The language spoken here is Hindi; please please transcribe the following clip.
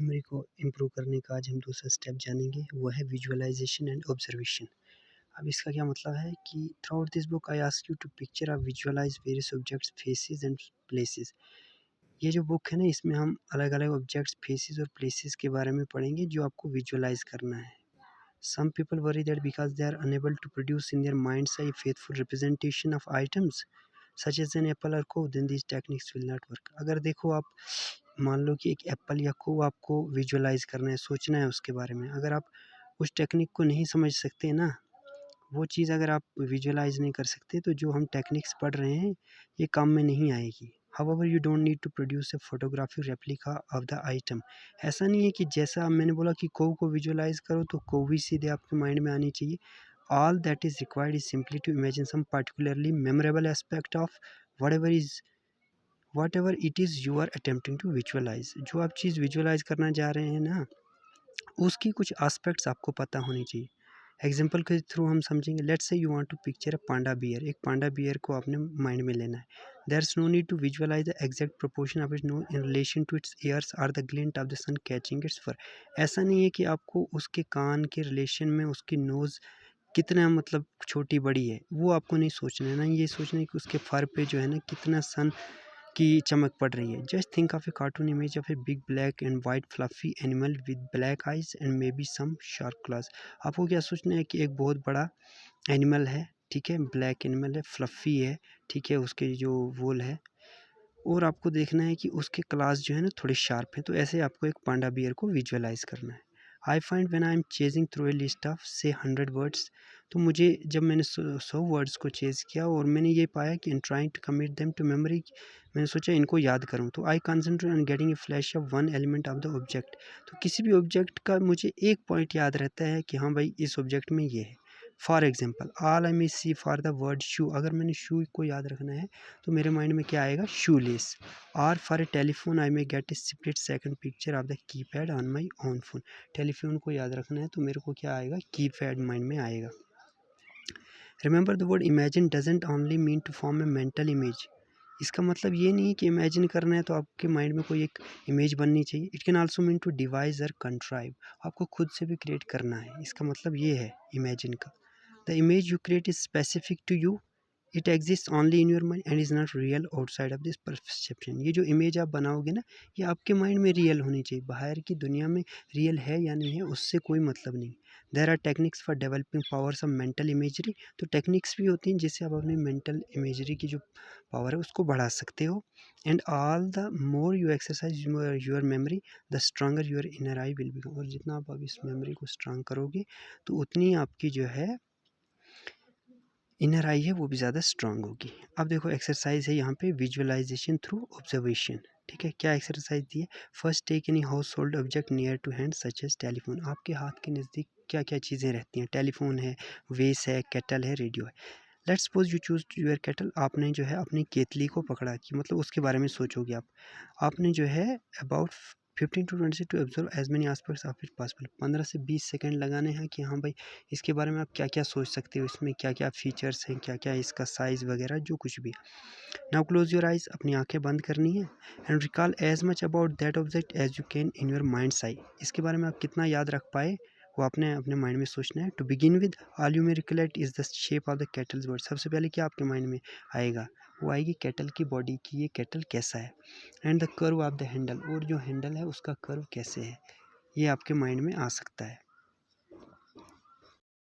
मेमोरी को इम्प्रूव करने का आज हम दूसरा स्टेप जानेंगे, वो है विजुअलाइजेशन एंड ऑब्जर्वेशन। अब इसका क्या मतलब है कि throughout this book I ask you to picture और visualize various objects, faces and places. ये जो बुक है ना, इसमें हम अलग अलग ऑब्जेक्ट्स, फेसेस और प्लेसेस के बारे में पढ़ेंगे जो आपको विजुअलाइज करना है। Some people worry that because they are unable to produce in their mind's eye faithful representation of items such as an apple or cow, then these techniques will not work. अगर देखो आप मान लो कि एक एप्पल या को आपको विजुअलाइज करना है, सोचना है उसके बारे में, अगर आप उस टेक्निक को नहीं समझ सकते ना, वो चीज़ अगर आप विजुअलाइज नहीं कर सकते, तो जो हम टेक्निक्स पढ़ रहे हैं ये काम में नहीं आएगी। However, you don't need to produce a photographic replica of the item. ऐसा नहीं है कि जैसा मैंने बोला कि कोव को विजुअलाइज करो तो कोव ही सीधे आपके माइंड में आनी चाहिए। All that is required is simply to imagine some particularly memorable aspect of whatever it is you are attempting to visualize. जो आप चीज़ विजुअलाइज करना जा रहे हैं ना, उसकी कुछ एस्पेक्ट्स आपको पता होनी चाहिए। एग्जाम्पल के थ्रू हम समझेंगे। Let's say you want to picture a panda bear, एक पांडा बियर को आपने माइंड में लेना है। There is no need to visualise the exact proportion of its no in relation to its ears or the glint of the sun catching its fur. ऐसा नहीं है कि आपको उसके कान के रिलेशन में उसकी नोज़ कितना मतलब छोटी बड़ी है, वो आपको नहीं सोचना है ना, ये सोचना है कि उसके फर पे जो है ना कितना सन की चमक पड़ रही है। Just think of a cartoon image of a big black and white fluffy animal with black eyes and maybe some sharp claws. आपको क्या सोचना है कि एक बहुत बड़ा एनिमल है, ठीक है, ब्लैक एनिमल है, फ्लफी है, ठीक है, उसके जो वूल है, और आपको देखना है कि उसके क्लास जो है ना थोड़े शार्प हैं। तो ऐसे आपको एक पांडा बियर को विजुअलाइज करना है। I find when I am chasing through a list of से 100 वर्ड्स, तो मुझे जब मैंने 100 वर्ड्स को चेज़ किया और मैंने ये पाया कि in trying to commit them to memory, मैंने सोचा इनको याद करूँ, तो I concentrate on getting a flash of one element of the object. तो किसी भी ऑब्जेक्ट का मुझे एक पॉइंट याद रहता है कि हाँ भाई इस ऑब्जेक्ट में ये है। For example all I may see for the word shoe, अगर मैंने शू को याद रखना है तो मेरे माइंड में क्या आएगा, शू लेस। और for a telephone I may gate A split second picture of the keypad on my own phone. Telephone को याद रखना है तो मेरे को क्या आएगा, कीपैड माइंड में आएगा। Remember the word imagine doesn't only mean to form a mental image. इसका मतलब ये नहीं है कि इमेजिन करना है तो आपके माइंड में कोई एक इमेज बननी चाहिए। It can also mean to devise और कंट्राइव, आपको खुद से भी क्रिएट करना है, इसका मतलब ये है इमेजिन का। The image you create is specific to you, it exist only in your mind and is not real outside of this perception. ये जो इमेज आप बनाओगे ना, ये आपके माइंड में रियल होनी चाहिए, बाहर की दुनिया में रियल है या नहीं है उससे कोई मतलब नहीं। There are techniques for developing powers of mental imagery, तो टेक्निक्स भी होती हैं जिससे आप अपनी मेंटल इमेजरी की जो पावर है उसको बढ़ा सकते हो। And all the more you exercise your memory the stronger your inner I will become. और जितना आप अब इस मेमोरी को स्ट्रांग करोगे तो उतनी आपकी जो है इनर आई है वो भी ज़्यादा स्ट्रांग होगी। अब देखो एक्सरसाइज है यहाँ पे, विजुअलाइजेशन थ्रू ऑब्जर्वेशन। ठीक है, क्या एक्सरसाइज दी है। First take any household object near to hand such as telephone. आपके हाथ के नज़दीक क्या क्या चीज़ें रहती हैं, टेलीफोन है, वेस है, केटल है, रेडियो है। Let's suppose you choose your kettle, आपने जो है अपनी केतली को पकड़ा कि मतलब उसके बारे में सोचोगे आप। आपने जो है about 15 to 20 to observe as many aspects of it possible. 15 से 20 सेकंड लगाने हैं कि हाँ भाई इसके बारे में आप क्या क्या सोच सकते हो, इसमें क्या क्या फीचर्स हैं, क्या क्या इसका साइज़ वगैरह जो कुछ भी। नाउ क्लोज योर आइज, अपनी आंखें बंद करनी है and recall as much about that object as you can in your mind's eye. इसके बारे में आप कितना याद रख पाए वो आपने अपने माइंड में सोचना है। To begin with all you may recollect is the shape of the kettle's body. सबसे पहले क्या आपके माइंड में आएगा, वो आएगी केटल की बॉडी की, ये केटल कैसा है। And the curve of the handle, और जो हैंडल है उसका कर्व कैसे है, ये आपके माइंड में आ सकता है।